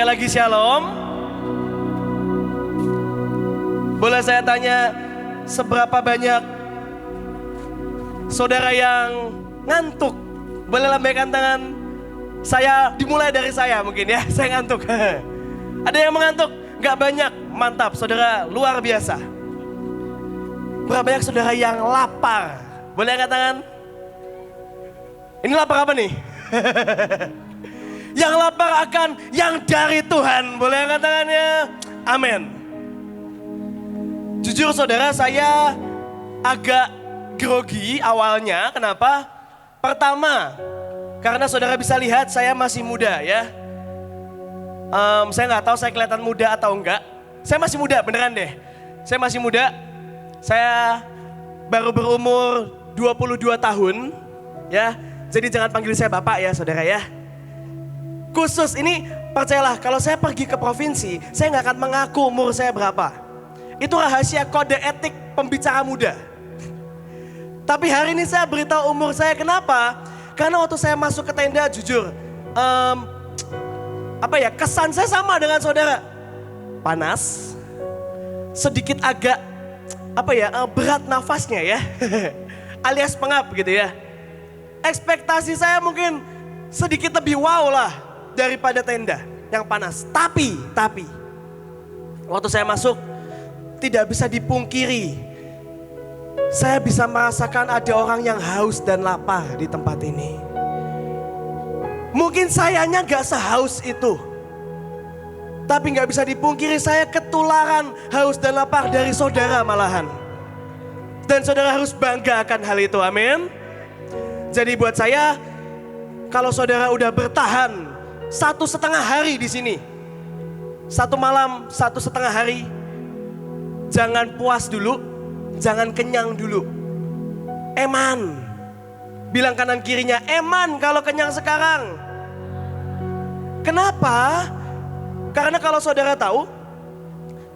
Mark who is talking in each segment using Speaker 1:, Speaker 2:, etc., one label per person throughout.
Speaker 1: Sekali lagi shalom. Boleh saya tanya, seberapa banyak saudara yang ngantuk? Boleh lambaikan tangan. Saya dimulai dari saya mungkin ya, saya ngantuk. Ada yang mengantuk? Gak banyak, mantap saudara, luar biasa. Berapa banyak saudara yang lapar? Boleh angkat tangan? Ini lapar apa nih? Yang lapar akan yang dari Tuhan. Boleh angkat tangannya? Amin. Jujur saudara, saya agak grogi awalnya. Kenapa? Pertama, karena saudara bisa lihat saya masih muda ya. Saya nggak tahu saya kelihatan muda atau enggak. Saya masih muda beneran deh. Saya masih muda. Saya baru berumur 22 tahun ya. Jadi jangan panggil saya bapak ya saudara ya. Khusus ini percayalah, kalau saya pergi ke provinsi, saya nggak akan mengaku umur saya berapa. Itu rahasia kode etik pembicara muda. Tapi hari ini saya beritahu umur saya, kenapa? Karena waktu saya masuk ke tenda, jujur, kesan saya sama dengan saudara. Panas, sedikit agak berat nafasnya ya, alias pengap gitu ya. Ekspektasi saya mungkin sedikit lebih wow lah daripada tenda yang panas. Tapi waktu saya masuk, tidak bisa dipungkiri, saya bisa merasakan ada orang yang haus dan lapar di tempat ini. Mungkin sayanya gak sehaus itu, tapi gak bisa dipungkiri saya ketularan haus dan lapar dari saudara malahan. Dan saudara harus bangga akan hal itu, amin. Jadi buat saya, kalau saudara udah bertahan 1,5 hari di sini, 1 malam 1,5 hari, jangan puas dulu, jangan kenyang dulu. Eman. Bilang kanan kirinya, eman kalau kenyang sekarang. Kenapa? Karena kalau saudara tahu,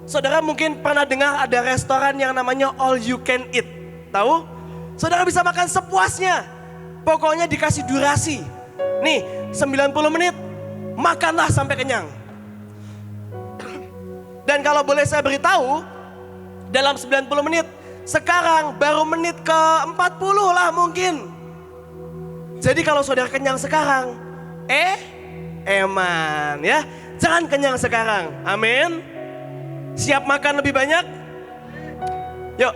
Speaker 1: saudara mungkin pernah dengar ada restoran yang namanya all you can eat. Tahu? Saudara bisa makan sepuasnya. Pokoknya dikasih durasi. Nih, 90 menit, makanlah sampai kenyang. Dan kalau boleh saya beritahu, dalam 90 menit, sekarang baru menit ke 40 lah mungkin. Jadi kalau saudara kenyang sekarang, eman ya. Jangan kenyang sekarang, amin. Siap makan lebih banyak? Yuk,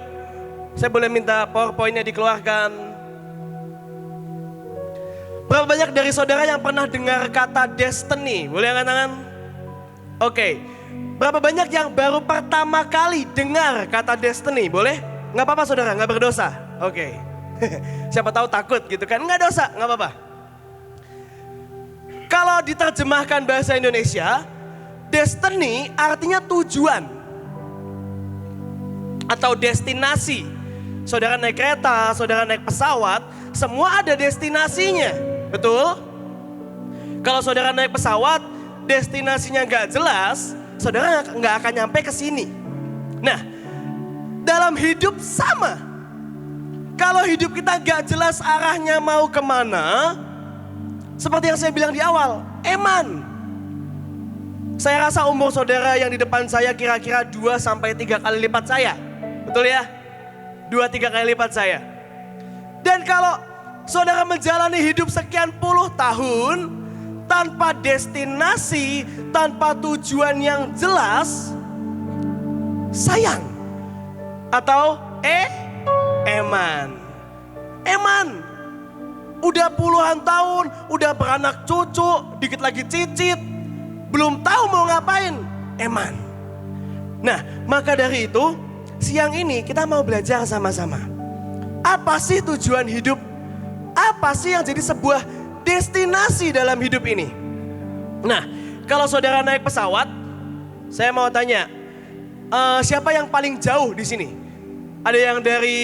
Speaker 1: saya boleh minta PowerPoint-nya dikeluarkan. Berapa banyak dari saudara yang pernah dengar kata destiny? Boleh angkat tangan? Oke. Berapa banyak yang baru pertama kali dengar kata destiny? Boleh? Nggak apa-apa saudara, nggak berdosa. Oke. Siapa tahu takut gitu kan? Nggak dosa, nggak apa-apa. Kalau diterjemahkan bahasa Indonesia, destiny artinya tujuan atau destinasi. Saudara naik kereta, saudara naik pesawat, semua ada destinasinya. Betul? Kalau saudara naik pesawat, destinasinya nggak jelas, saudara nggak akan nyampe ke sini. Nah, dalam hidup sama. Kalau hidup kita nggak jelas arahnya mau kemana, seperti yang saya bilang di awal, eman. Saya rasa umur saudara yang di depan saya kira-kira 2-3 kali lipat saya. Betul ya? 2-3 kali lipat saya. Dan kalau saudara menjalani hidup sekian puluh tahun tanpa destinasi, tanpa tujuan yang jelas, sayang. Atau eman. Udah puluhan tahun, udah beranak cucu, dikit lagi cicit, belum tahu mau ngapain, eman. Nah, maka dari itu, siang ini kita mau belajar sama-sama. Apa sih tujuan hidup? Apa sih yang jadi sebuah destinasi dalam hidup ini? Nah, kalau saudara naik pesawat, saya mau tanya, siapa yang paling jauh di sini? Ada yang dari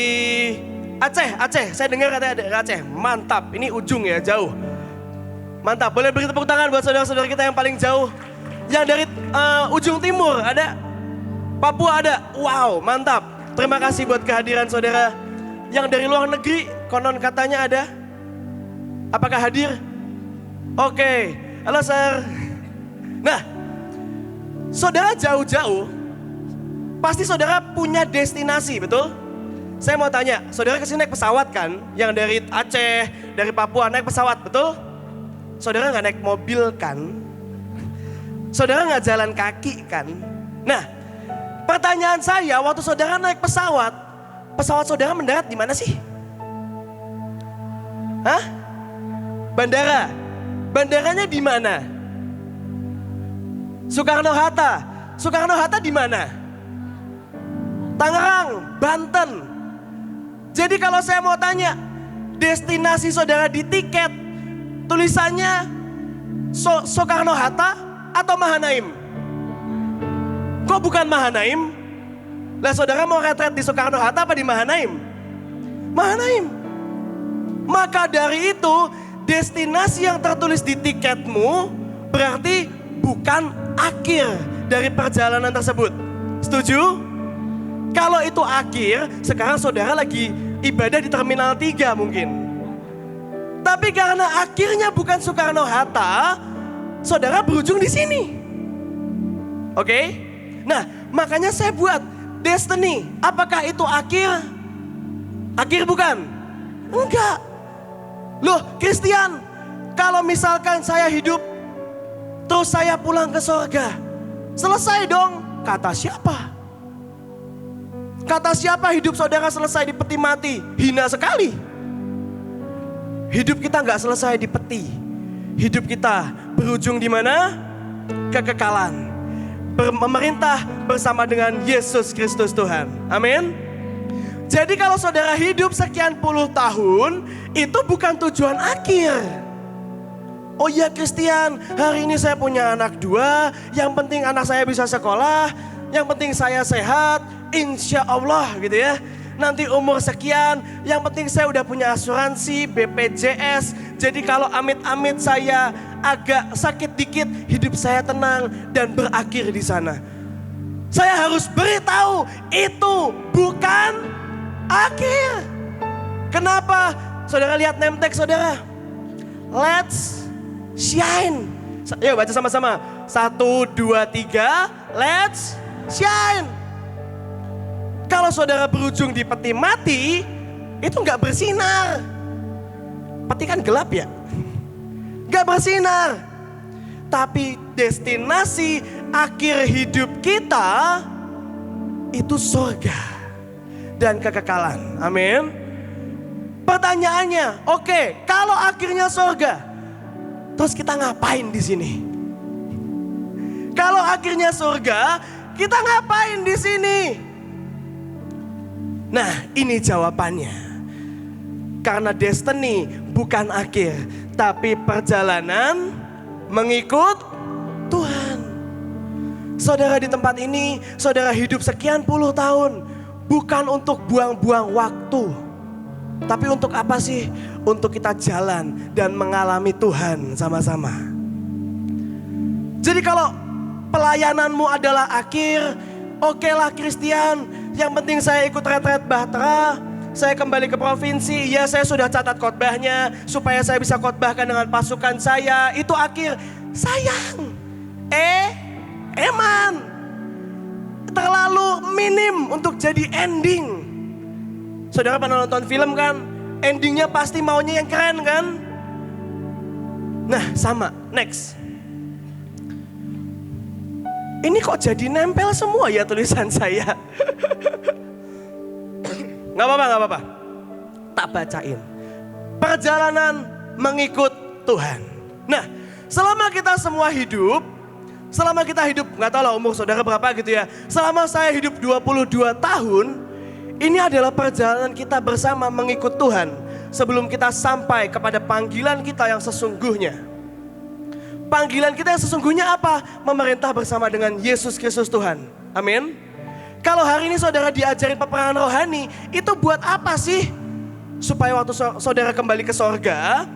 Speaker 1: Aceh, saya dengar katanya ada Aceh, mantap, ini ujung ya, jauh. Mantap, boleh beri tepuk tangan buat saudara-saudara kita yang paling jauh. Yang dari ujung timur ada, Papua ada, wow mantap. Terima kasih buat kehadiran saudara. Yang dari luar negeri, konon katanya ada. Apakah hadir? Oke, halo sir. Nah, Saudara jauh-jauh, pasti saudara punya destinasi, betul? Saya mau tanya, saudara kesini naik pesawat kan? Yang dari Aceh, dari Papua naik pesawat, betul? Saudara nggak naik mobil kan? Saudara nggak jalan kaki kan? Nah, pertanyaan saya, waktu saudara naik pesawat saudara mendarat di mana sih? Hah? Bandara. Bandaranya di mana? Soekarno-Hatta. Soekarno-Hatta di mana? Tangerang, Banten. Jadi kalau saya mau tanya, destinasi saudara di tiket, tulisannya Soekarno-Hatta atau Mahanaim? Kok bukan Mahanaim? Lah saudara mau retret di Soekarno-Hatta apa di Mahanaim? Mahanaim. Maka dari itu, destinasi yang tertulis di tiketmu berarti bukan akhir dari perjalanan tersebut. Setuju? Kalau itu akhir, sekarang saudara lagi ibadah di Terminal 3 mungkin. Tapi karena akhirnya bukan Soekarno-Hatta, saudara berujung di sini. Oke? Nah, makanya saya buat destiny. Apakah itu akhir? Akhir bukan? Enggak. Loh, Christian, kalau misalkan saya hidup, terus saya pulang ke surga, selesai dong. Kata siapa? Kata siapa hidup saudara selesai di peti mati? Hina sekali. Hidup kita nggak selesai di peti. Hidup kita berujung di mana? Kekekalan. Memerintah bersama dengan Yesus Kristus Tuhan. Amin. Jadi kalau saudara hidup sekian puluh tahun, itu bukan tujuan akhir. Oh iya Christian, hari ini saya punya anak 2, yang penting anak saya bisa sekolah, yang penting saya sehat, insya Allah gitu ya. Nanti umur sekian, yang penting saya udah punya asuransi, BPJS. Jadi kalau amit-amit saya agak sakit dikit, hidup saya tenang dan berakhir di sana. Saya harus beritahu, itu bukan akhir. Kenapa? Saudara lihat name tag saudara. Let's shine. Yuk baca sama-sama. 1, 2, 3. Let's shine. Kalau saudara berujung di peti mati, itu nggak bersinar. Peti kan gelap ya. Nggak bersinar. Tapi destinasi akhir hidup kita itu surga dan kekekalan. Amin. Pertanyaannya, oke, kalau akhirnya surga, terus kita ngapain di sini? Kalau akhirnya surga, kita ngapain di sini? Nah, ini jawabannya. Karena destiny bukan akhir, tapi perjalanan mengikut Tuhan. Saudara di tempat ini, saudara hidup sekian puluh tahun, bukan untuk buang-buang waktu. Tapi untuk apa sih? Untuk kita jalan dan mengalami Tuhan sama-sama. Jadi kalau pelayananmu adalah akhir, oke lah Christian, yang penting saya ikut retret Bahtera, saya kembali ke provinsi, ya saya sudah catat khotbahnya, supaya saya bisa khotbahkan dengan pasukan saya, itu akhir. Sayang, eman, terlalu minim untuk jadi ending. Saudara pernah nonton film kan? Endingnya pasti maunya yang keren kan? Nah sama, next. Ini kok jadi nempel semua ya tulisan saya? Gak apa-apa. Tak bacain. Perjalanan mengikut Tuhan. Nah, selama kita semua hidup, selama kita hidup, gak tahu lah umur saudara berapa gitu ya. Selama saya hidup 22 tahun, ini adalah perjalanan kita bersama mengikut Tuhan. Sebelum kita sampai kepada panggilan kita yang sesungguhnya. Panggilan kita yang sesungguhnya apa? Memerintah bersama dengan Yesus Kristus Tuhan. Amin. Kalau hari ini saudara diajarin peperangan rohani, itu buat apa sih? Supaya waktu saudara kembali ke sorga,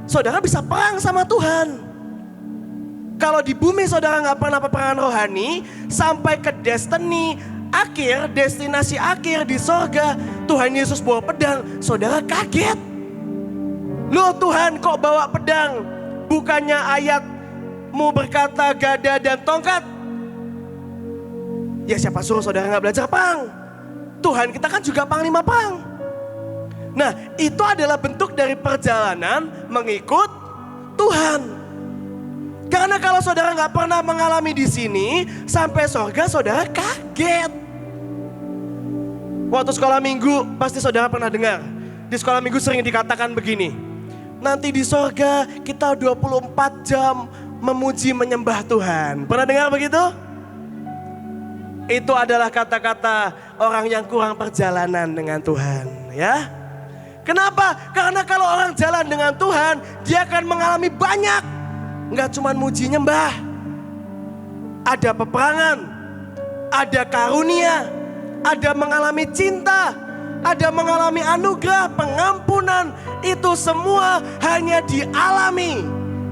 Speaker 1: saudara bisa perang sama Tuhan. Kalau di bumi saudara gak pernah peperangan rohani, sampai ke destiny akhir, destinasi akhir di sorga, Tuhan Yesus bawa pedang, saudara kaget. Loh Tuhan kok bawa pedang? Bukannya ayatmu berkata gada dan tongkat? Ya siapa suruh saudara nggak belajar perang? Tuhan kita kan juga panglima perang. Nah, itu adalah bentuk dari perjalanan mengikut Tuhan. Karena kalau saudara nggak pernah mengalami di sini, sampai surga saudara kaget. Waktu sekolah minggu pasti saudara pernah dengar. Di sekolah minggu sering dikatakan begini. Nanti di surga kita 24 jam memuji menyembah Tuhan. Pernah dengar begitu? Itu adalah kata-kata orang yang kurang perjalanan dengan Tuhan, ya. Kenapa? Karena kalau orang jalan dengan Tuhan, dia akan mengalami banyak. Enggak cuma muji nyembah. Ada peperangan, ada karunia, ada mengalami cinta, ada mengalami anugerah, pengampunan. Itu semua hanya dialami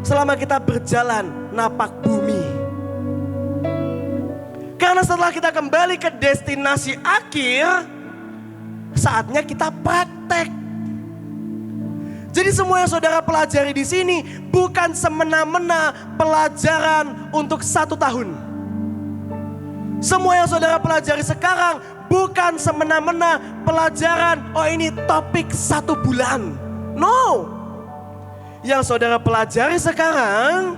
Speaker 1: selama kita berjalan napak bumi. Karena setelah kita kembali ke destinasi akhir, saatnya kita praktek. Jadi semua yang saudara pelajari di sini bukan semena-mena pelajaran untuk 1 tahun. Semua yang saudara pelajari sekarang bukan semena-mena pelajaran, oh ini topik 1 bulan. No. Yang saudara pelajari sekarang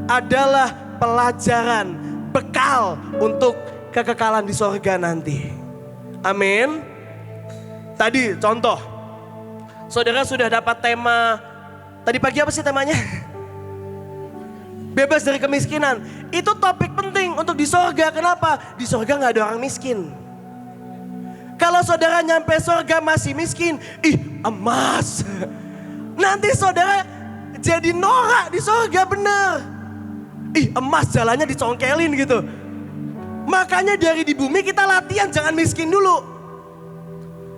Speaker 1: adalah pelajaran bekal untuk kekekalan di sorga nanti. Amin. Tadi contoh. Saudara sudah dapat tema, tadi pagi apa sih temanya? Bebas dari kemiskinan. Itu topik penting untuk di sorga. Kenapa? Di sorga gak ada orang miskin. Kalau saudara nyampe sorga masih miskin, emas. Nanti saudara jadi norak di sorga, bener. Emas jalannya dicongkelin gitu. Makanya dari di bumi kita latihan jangan miskin dulu.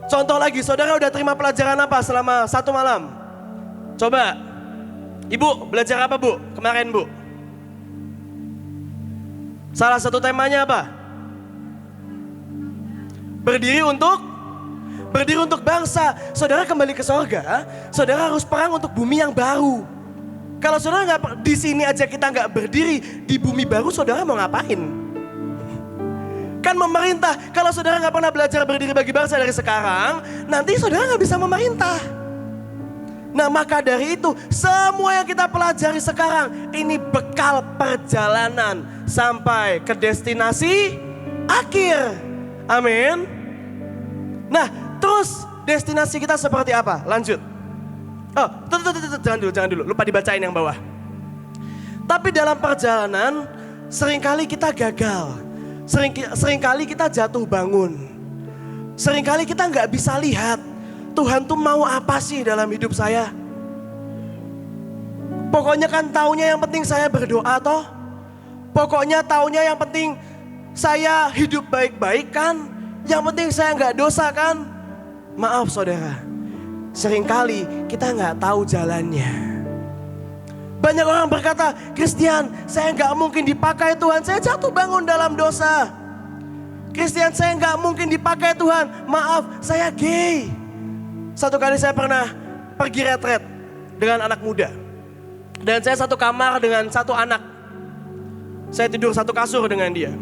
Speaker 1: Contoh lagi, saudara udah terima pelajaran apa selama 1 malam? Coba, Ibu belajar apa Bu kemarin Bu? Salah satu temanya apa? Berdiri untuk bangsa. Saudara kembali ke sorga, saudara harus perang untuk bumi yang baru. Kalau saudara nggak di sini aja kita nggak berdiri, di bumi baru saudara mau ngapain? Kan memerintah, kalau saudara nggak pernah belajar berdiri bagi bangsa dari sekarang, nanti saudara nggak bisa memerintah. Nah maka dari itu, semua yang kita pelajari sekarang, ini bekal perjalanan sampai ke destinasi akhir. Amin. Nah terus destinasi kita seperti apa? Lanjut. Oh, jangan dulu, lupa dibacain yang bawah. Tapi dalam perjalanan, seringkali kita gagal. Seringkali kita jatuh bangun. Seringkali kita nggak bisa lihat Tuhan tuh mau apa sih dalam hidup saya. Pokoknya kan taunya yang penting saya berdoa toh. Pokoknya taunya yang penting saya hidup baik-baik kan. Yang penting saya nggak dosa kan. Maaf saudara, seringkali kita nggak tahu jalannya. Banyak orang berkata, Christian, saya nggak mungkin dipakai Tuhan, saya jatuh bangun dalam dosa. Christian, saya nggak mungkin dipakai Tuhan, maaf, saya gay. Satu kali saya pernah pergi retret dengan anak muda. Dan saya satu kamar dengan satu anak. Saya tidur satu kasur dengan dia.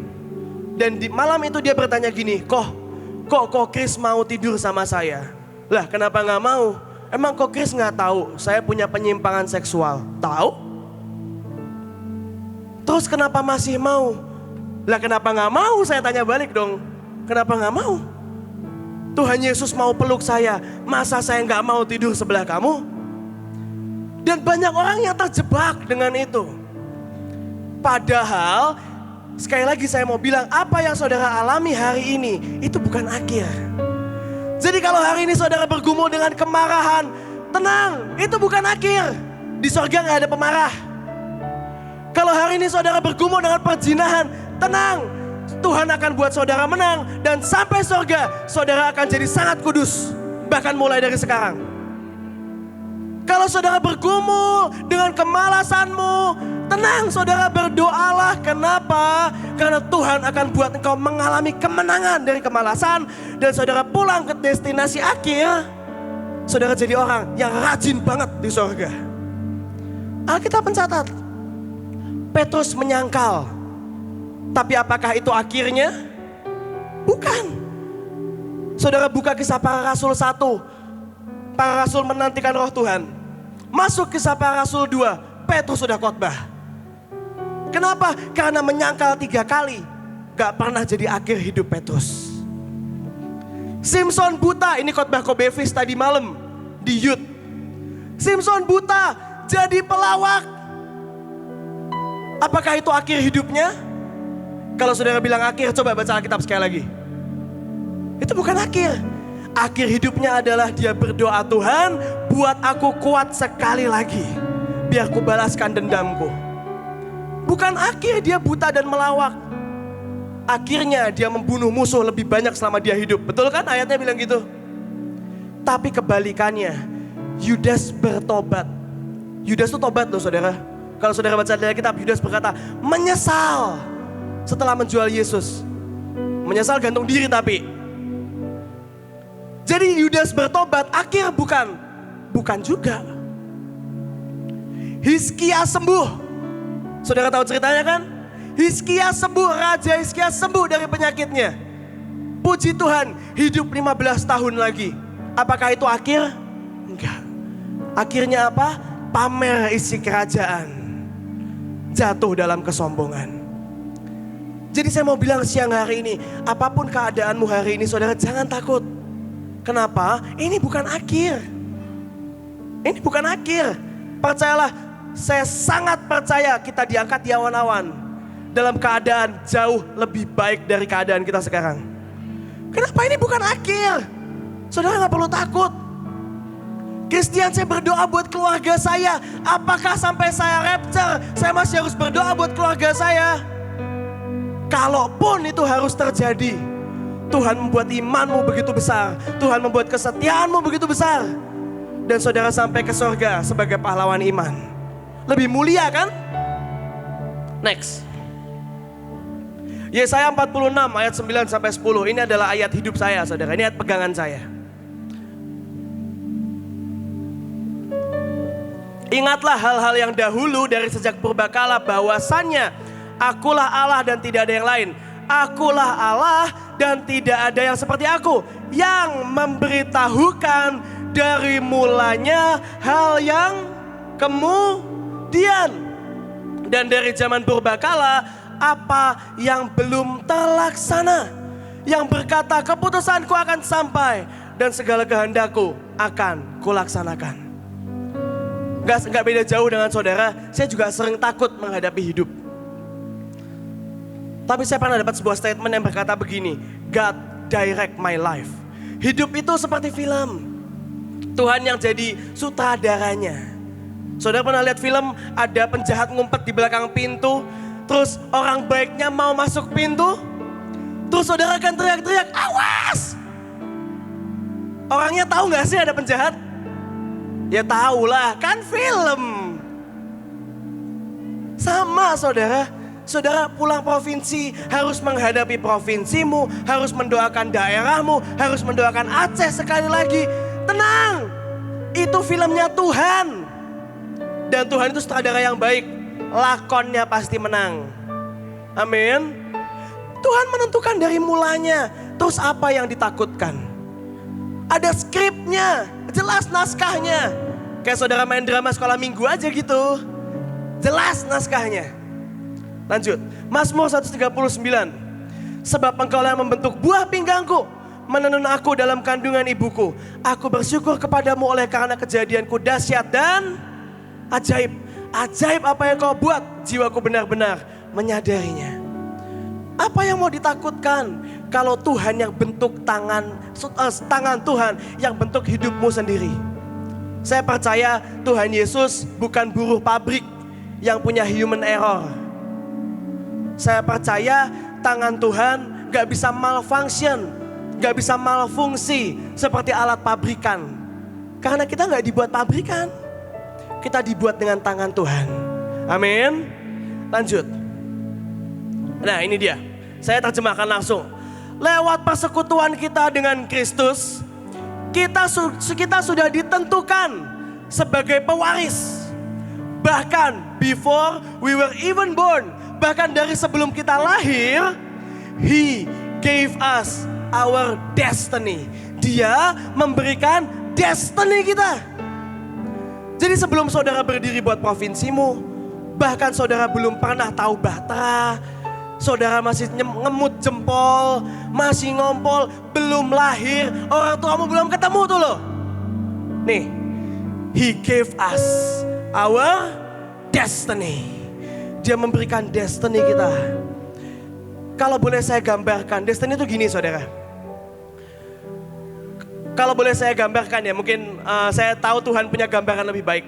Speaker 1: Dan di malam itu dia bertanya gini, kok Chris mau tidur sama saya? Lah kenapa nggak mau? Emang kok Chris nggak tahu saya punya penyimpangan seksual? Tahu? Terus kenapa masih mau? Lah kenapa nggak mau? Saya tanya balik dong. Kenapa nggak mau? Tuhan Yesus mau peluk saya. Masa saya nggak mau tidur sebelah kamu? Dan banyak orang yang terjebak dengan itu. Padahal sekali lagi saya mau bilang, apa yang saudara alami hari ini itu bukan akhir. Jadi kalau hari ini saudara bergumul dengan kemarahan, tenang, itu bukan akhir. Di sorga gak ada pemarah. Kalau hari ini saudara bergumul dengan perzinahan, tenang, Tuhan akan buat saudara menang. Dan sampai sorga, saudara akan jadi sangat kudus. Bahkan mulai dari sekarang. Kalau saudara bergumul dengan kemalasanmu, tenang, saudara berdoalah. Kenapa? Karena Tuhan akan buat engkau mengalami kemenangan dari kemalasan. Dan saudara pulang ke destinasi akhir, saudara jadi orang yang rajin banget di sorga. Alkitab mencatat, Petrus menyangkal. Tapi apakah itu akhirnya? Bukan. Saudara buka Kisah Para Rasul 1. Para Rasul menantikan Roh Tuhan. Masuk Kisah Para Rasul 2. Petrus sudah khotbah. Kenapa? Karena menyangkal 3 kali. Gak pernah jadi akhir hidup Petrus. Simpson buta. Ini khotbah Kobevis tadi malam di Youth. Simpson buta jadi pelawak. Apakah itu akhir hidupnya? Kalau saudara bilang akhir, coba baca Alkitab sekali lagi. Itu bukan akhir. Akhir hidupnya adalah dia berdoa, Tuhan buat aku kuat sekali lagi. Biar ku balaskan dendamku. Bukan akhir dia buta dan melawak. Akhirnya dia membunuh musuh lebih banyak selama dia hidup. Betul kan ayatnya bilang gitu? Tapi kebalikannya, Yudas bertobat. Yudas itu tobat loh saudara. Kalau saudara baca dari kitab, Yudas berkata, menyesal setelah menjual Yesus. Menyesal gantung diri tapi. Jadi Yudas bertobat, akhir bukan. Bukan juga. Hizkia sembuh. Saudara tahu ceritanya kan? Hizkia sembuh, Raja Hizkia sembuh dari penyakitnya. Puji Tuhan, hidup 15 tahun lagi. Apakah itu akhir? Enggak. Akhirnya apa? Pamer isi kerajaan. Jatuh dalam kesombongan. Jadi saya mau bilang siang hari ini, apapun keadaanmu hari ini, saudara jangan takut. Kenapa? Ini bukan akhir. Ini bukan akhir. Percayalah, saya sangat percaya kita diangkat di awan-awan. Dalam keadaan jauh lebih baik dari keadaan kita sekarang. Kenapa ini bukan akhir? Saudara gak perlu takut. Christian, saya berdoa buat keluarga saya. Apakah sampai saya rapture, saya masih harus berdoa buat keluarga saya? Kalaupun itu harus terjadi, Tuhan membuat imanmu begitu besar. Tuhan membuat kesetiaanmu begitu besar. Dan saudara sampai ke surga sebagai pahlawan iman. Lebih mulia kan? Next. Yesaya 46 ayat 9 sampai 10. Ini adalah ayat hidup saya saudara. Ini ayat pegangan saya. Ingatlah hal-hal yang dahulu dari sejak purbakala, bahwasannya akulah Allah dan tidak ada yang lain. Akulah Allah dan tidak ada yang seperti aku, yang memberitahukan dari mulanya hal yang kemudian. Dan dari zaman purbakala apa yang belum terlaksana, yang berkata keputusanku akan sampai dan segala kehendakku akan kulaksanakan. Gak beda jauh dengan saudara, saya juga sering takut menghadapi hidup. Tapi saya pernah dapat sebuah statement yang berkata begini, God direct my life. Hidup itu seperti film. Tuhan yang jadi sutradaranya. Saudara pernah lihat film ada penjahat ngumpet di belakang pintu, terus orang baiknya mau masuk pintu, terus saudara akan teriak-teriak, awas! Orangnya tahu gak sih ada penjahat? Ya tahulah, kan film. Sama saudara. Saudara pulang provinsi harus menghadapi provinsimu, harus mendoakan daerahmu, harus mendoakan Aceh sekali lagi. Tenang, itu filmnya Tuhan. Dan Tuhan itu sutradara yang baik, lakonnya pasti menang. Amin. Tuhan menentukan dari mulanya. Terus apa yang ditakutkan? Ada skripnya, jelas naskahnya. Kayak saudara main drama sekolah minggu aja gitu. Jelas naskahnya. Lanjut, Mazmur 139. Sebab engkaulah yang membentuk buah pinggangku, menenun aku dalam kandungan ibuku. Aku bersyukur kepadamu oleh karena kejadianku dahsyat dan ajaib. Ajaib apa yang kau buat, jiwaku benar-benar menyadarinya. Apa yang mau ditakutkan kalau Tuhan yang bentuk tangan Tuhan yang bentuk hidupmu sendiri? Saya percaya Tuhan Yesus bukan buruh pabrik yang punya human error. Saya percaya tangan Tuhan gak bisa malfunction, gak bisa malfungsi seperti alat pabrikan. Karena kita gak dibuat pabrikan, kita dibuat dengan tangan Tuhan. Amin. Lanjut. Nah ini dia, saya terjemahkan langsung. Lewat persekutuan kita dengan Kristus, kita sudah ditentukan sebagai pewaris. Bahkan before we were even born, bahkan dari sebelum kita lahir, He gave us our destiny. Dia memberikan destiny kita. Jadi sebelum saudara berdiri buat provinsimu, bahkan saudara belum pernah tahu bahtera, saudara masih ngemut jempol, masih ngompol, belum lahir, orang tuamu belum ketemu tuh loh. Nih, He gave us our destiny. Dia memberikan destiny kita. Kalau boleh saya gambarkan, destiny itu gini saudara. Kalau boleh saya gambarkan ya, mungkin saya tahu Tuhan punya gambaran lebih baik.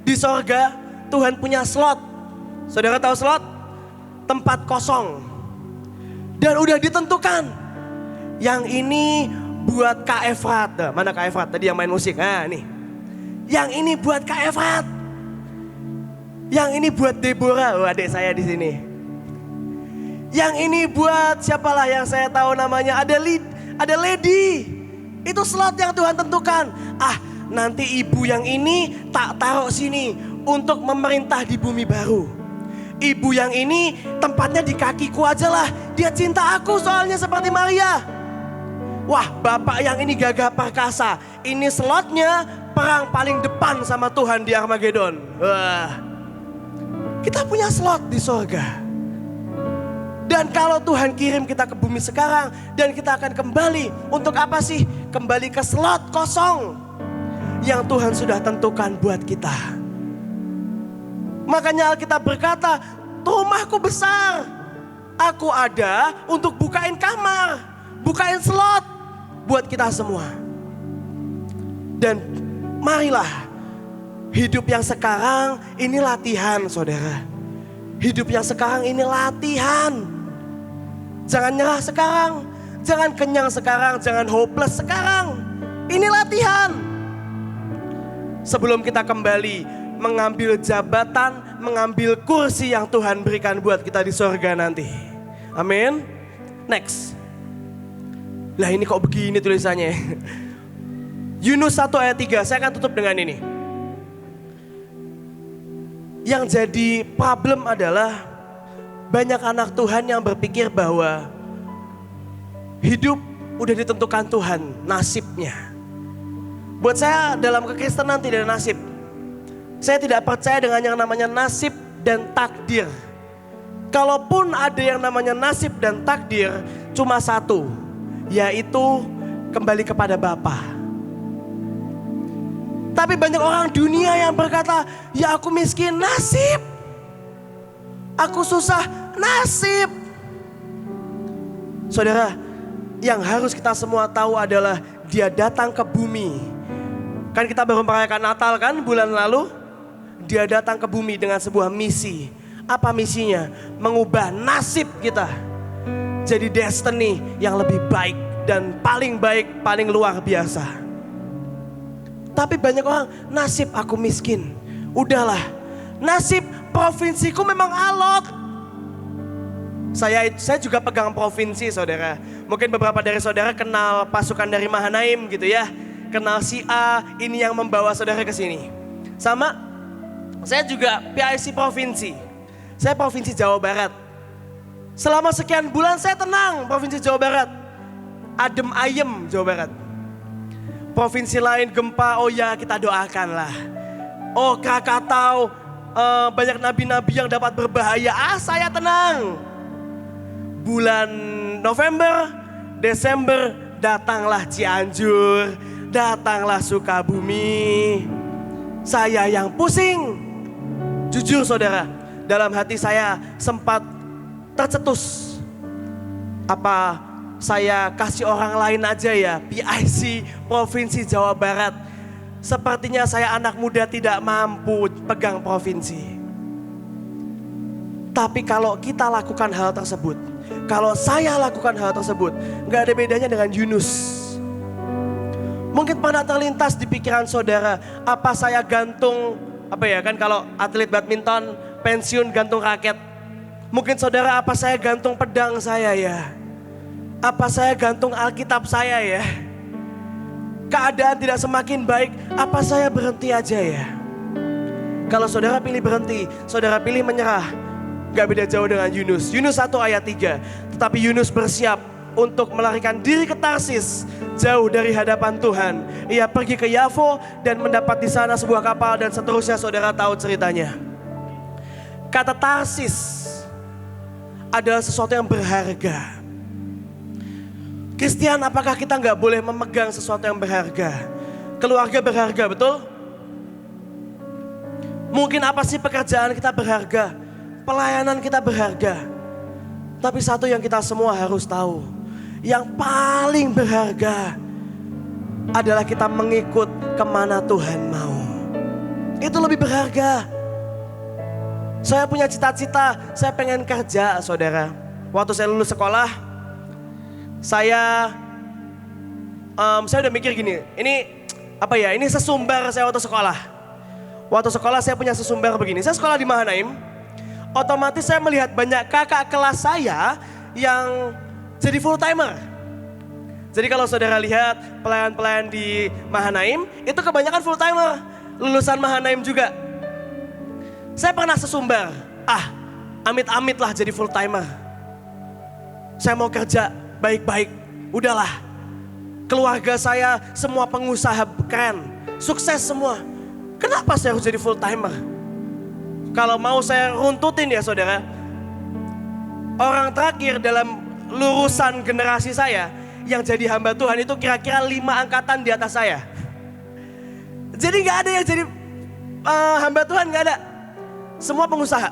Speaker 1: Di sorga, Tuhan punya slot. Saudara tahu slot? Tempat kosong. Dan udah ditentukan. Yang ini buat Kak Efrat. Nah, mana Kak Efrat? Tadi yang main musik. Nah, nih. Yang ini buat Kak Efrat. Yang ini buat Deborah. Oh, adik saya di sini. Yang ini buat siapalah yang saya tahu namanya. Ada Lady. Itu slot yang Tuhan tentukan. Nanti ibu yang ini tak taruh sini untuk memerintah di bumi baru. Ibu yang ini tempatnya di kakiku aja lah. Dia cinta aku soalnya seperti Maria. Wah, bapak yang ini gagah perkasa. Ini slotnya perang paling depan sama Tuhan di Armageddon. Wah, kita punya slot di sorga. Dan kalau Tuhan kirim kita ke bumi sekarang dan kita akan kembali untuk apa sih? Kembali ke slot kosong yang Tuhan sudah tentukan buat kita. Makanya Alkitab berkata, rumahku besar. Aku ada untuk bukain kamar, bukain slot buat kita semua. Dan marilah hidup yang sekarang ini latihan saudara. Hidup yang sekarang ini latihan. Jangan nyerah sekarang, jangan kenyang sekarang, jangan hopeless sekarang. Ini latihan. Sebelum kita kembali mengambil jabatan, mengambil kursi yang Tuhan berikan buat kita di sorga nanti. Amin. Next. Lah ini kok begini tulisannya. Yunus 1 ayat 3, saya akan tutup dengan ini. Yang jadi problem adalah banyak anak Tuhan yang berpikir bahwa hidup udah ditentukan Tuhan, nasibnya. Buat saya dalam kekristenan tidak ada nasib. Saya tidak percaya dengan yang namanya nasib dan takdir. Kalaupun ada yang namanya nasib dan takdir, cuma satu, yaitu kembali kepada Bapa. Tapi banyak orang dunia yang berkata, ya aku miskin, nasib. Aku susah, nasib. Saudara, yang harus kita semua tahu adalah Dia datang ke bumi. Kan kita baru merayakan Natal kan bulan lalu. Dia datang ke bumi dengan sebuah misi. Apa misinya? Mengubah nasib kita jadi destiny yang lebih baik dan paling baik, paling luar biasa. Tapi banyak orang, nasib aku miskin. Udahlah, nasib provinsiku memang alot. Saya juga pegang provinsi saudara. Mungkin beberapa dari saudara kenal pasukan dari Mahanaim gitu ya. Kenal si A, ini yang membawa saudara ke sini. Sama, saya juga PIC provinsi. Saya provinsi Jawa Barat. Selama sekian bulan saya tenang provinsi Jawa Barat. Adem ayem Jawa Barat. Provinsi lain gempa, oh ya kita doakanlah. Oh Krakatau, banyak nabi-nabi yang dapat berbahaya. Saya tenang. Bulan November, Desember, datanglah Cianjur, datanglah Sukabumi. Saya yang pusing. Jujur saudara, dalam hati saya sempat tercetus. Apa saya kasih orang lain aja ya, PIC Provinsi Jawa Barat. Sepertinya saya anak muda tidak mampu pegang provinsi. Tapi kalau kita lakukan hal tersebut, kalau saya lakukan hal tersebut, gak ada bedanya dengan Yunus. Mungkin pernah terlintas di pikiran saudara, apa saya gantung, apa ya kan kalau atlet badminton pensiun gantung raket. Mungkin saudara, apa saya gantung pedang saya ya? Apa saya gantung Alkitab saya ya? Keadaan tidak semakin baik, apa saya berhenti aja ya? Kalau saudara pilih berhenti, saudara pilih menyerah, gak beda jauh dengan Yunus. Yunus 1 ayat 3, tetapi Yunus bersiap untuk melarikan diri ke Tarsis, jauh dari hadapan Tuhan. Ia pergi ke Yafo dan mendapat di sana sebuah kapal dan seterusnya, saudara tahu ceritanya. Kata Tarsis adalah sesuatu yang berharga. Kristian, apakah kita nggak boleh memegang sesuatu yang berharga? Keluarga berharga, betul? Mungkin apa sih pekerjaan kita berharga? Pelayanan kita berharga. Tapi satu yang kita semua harus tahu, yang paling berharga adalah kita mengikut kemana Tuhan mau. Itu lebih berharga. Saya punya cita-cita, saya pengen kerja, saudara. Waktu saya lulus sekolah, saya udah mikir gini, ini sesumbar saya waktu sekolah. Waktu sekolah saya punya sesumbar begini, saya sekolah di Mahanaim. Otomatis saya melihat banyak kakak kelas saya yang jadi full timer. Jadi kalau saudara lihat pelayan-pelayan di Mahanaim, itu kebanyakan full timer, lulusan Mahanaim juga. Saya pernah sesumbar, amit-amit lah jadi full timer. Saya mau kerja baik-baik, udahlah. Keluarga saya semua pengusaha keren, sukses semua. Kenapa saya harus jadi full timer? Kalau mau saya runtutin ya saudara, orang terakhir dalam lurusan generasi saya yang jadi hamba Tuhan itu kira-kira 5 angkatan di atas saya. Jadi gak ada yang jadi hamba Tuhan, gak ada. Semua pengusaha.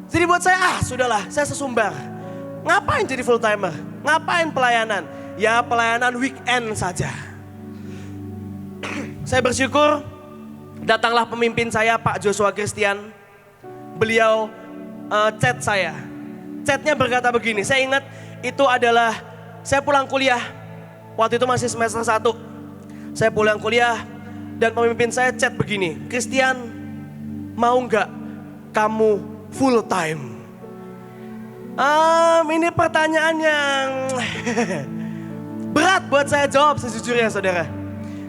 Speaker 1: Jadi buat saya, sudahlah, saya sesumbar. Ngapain jadi full timer? Ngapain pelayanan? Ya pelayanan weekend saja. Saya bersyukur datanglah pemimpin saya Pak Joshua Christian. Beliau chat saya. Chatnya berkata begini, saya ingat itu adalah saya pulang kuliah. Waktu itu masih semester 1. Saya pulang kuliah dan pemimpin saya chat begini, Christian, mau nggak kamu full time? Ini pertanyaan yang berat buat saya jawab sejujurnya saudara.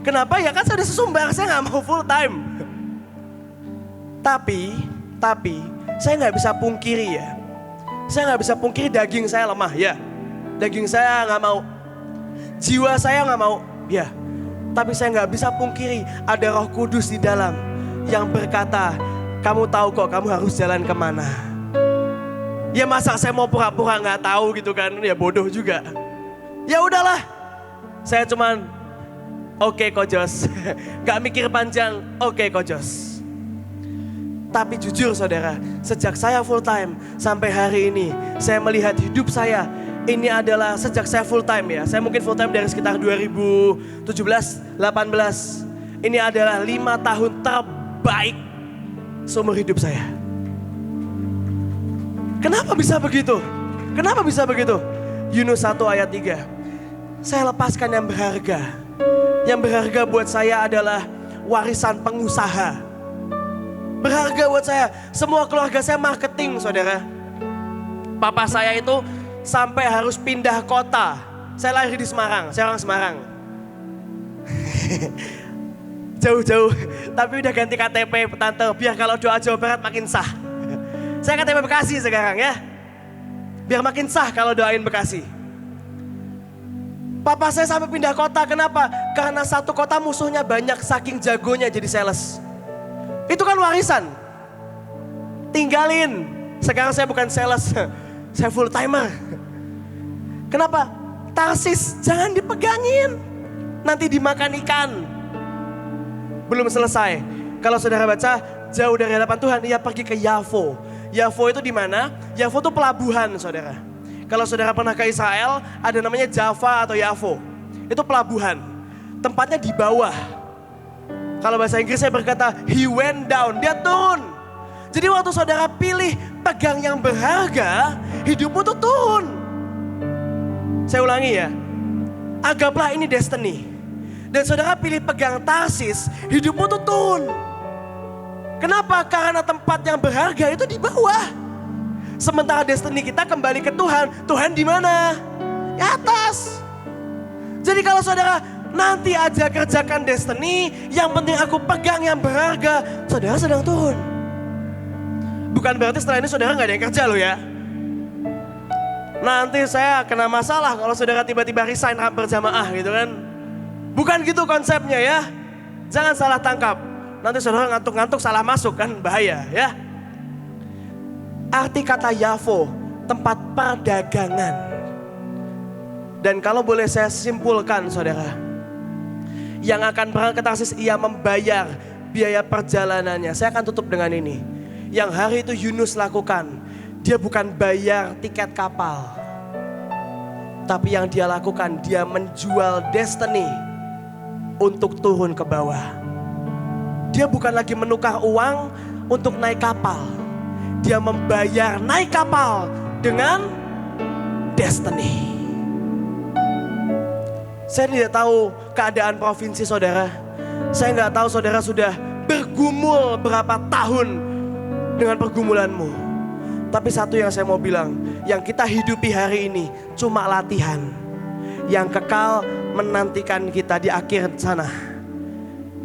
Speaker 1: Kenapa? Ya kan saya udah sesumbar, saya nggak mau full time. Tapi saya nggak bisa pungkiri ya. Saya nggak bisa pungkiri daging saya lemah ya. Daging saya nggak mau. Jiwa saya nggak mau ya. Tapi saya nggak bisa pungkiri ada Roh Kudus di dalam yang berkata, kamu tahu kok kamu harus jalan kemana. Ya masa saya mau pura-pura nggak tahu gitu kan? Ya bodoh juga. Ya udahlah. Saya cuman oke kok Jos. Gak mikir panjang, oke kok Jos. Tapi jujur saudara, sejak saya full time sampai hari ini, saya melihat hidup saya, ini adalah sejak saya full time ya. Saya mungkin full time dari sekitar 2017, 18. Ini adalah 5 tahun terbaik seumur hidup saya. Kenapa bisa begitu? Kenapa bisa begitu? Yunus 1 ayat 3. Saya lepaskan yang berharga. Yang berharga buat saya adalah warisan pengusaha. Berharga buat saya. Semua keluarga saya marketing saudara. Papa saya itu sampai harus pindah kota. Saya lahir di Semarang, saya orang Semarang. Jauh-jauh, tapi udah ganti KTP tante, biar kalau doa Jawa Barat makin sah. Saya KTP Bekasi sekarang ya. Biar makin sah kalau doain Bekasi. Papa saya sampai pindah kota, kenapa? Karena satu kota musuhnya banyak, saking jagonya jadi sales. Itu kan warisan. Tinggalin. Sekarang saya bukan sales, saya full timer. Kenapa? Tarsis jangan dipegangin. Nanti dimakan ikan. Belum selesai. Kalau saudara baca, jauh dari hadapan Tuhan, ia pergi ke Yafo. Yafo itu di mana? Yafo itu pelabuhan saudara. Kalau saudara pernah ke Israel, ada namanya Java atau Yafo. Itu pelabuhan. Tempatnya di bawah. Kalau bahasa Inggris saya berkata, he went down, dia turun. Jadi waktu saudara pilih pegang yang berharga, hidupmu tuh turun. Saya ulangi ya, anggaplah ini destiny. Dan saudara pilih pegang Tarsis, hidupmu tuh turun. Kenapa? Karena tempat yang berharga itu di bawah. Sementara destiny kita kembali ke Tuhan, Tuhan di mana? Di atas. Jadi kalau saudara nanti aja kerjakan destiny, yang penting aku pegang yang berharga, saudara sedang turun. Bukan berarti setelah ini saudara gak ada yang kerja loh ya. nanti saya kena masalah kalau saudara tiba-tiba resign berjamaah gitu kan. Bukan gitu konsepnya ya. Jangan salah tangkap. Nanti saudara ngantuk-ngantuk salah masuk kan bahaya ya. Arti kata Yavo, tempat perdagangan. Dan kalau boleh saya simpulkan saudara, yang akan berangkat ke Tarsis ia membayar biaya perjalanannya. Saya akan tutup dengan ini. Yang hari itu Yunus lakukan, dia bukan bayar tiket kapal. Tapi yang dia lakukan, dia menjual destiny untuk turun ke bawah. Dia bukan lagi menukar uang untuk naik kapal. Dia membayar naik kapal dengan destiny. Saya tidak tahu keadaan provinsi saudara. Saya nggak tahu saudara sudah bergumul berapa tahun dengan pergumulanmu. Tapi satu yang saya mau bilang, yang kita hidupi hari ini cuma latihan. Yang kekal menantikan kita di akhir sana.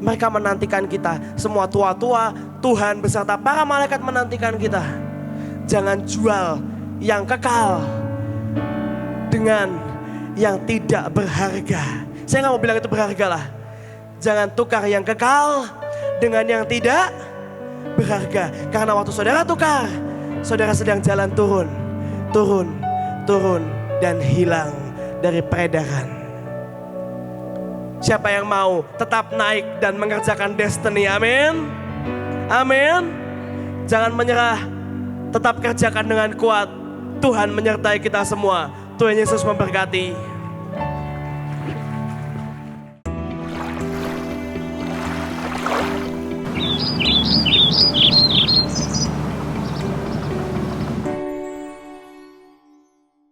Speaker 1: Mereka menantikan kita, semua tua-tua, Tuhan beserta para malaikat menantikan kita. Jangan jual yang kekal dengan yang tidak berharga. Saya gak mau bilang itu berharga lah. Jangan tukar yang kekal dengan yang tidak berharga. Karena waktu saudara tukar, saudara sedang jalan turun dan hilang dari peredaran. Siapa yang mau tetap naik dan mengerjakan destiny, amin. Amin. Jangan menyerah, tetap kerjakan dengan kuat. Tuhan menyertai kita semua. Tuhan Yesus memberkati.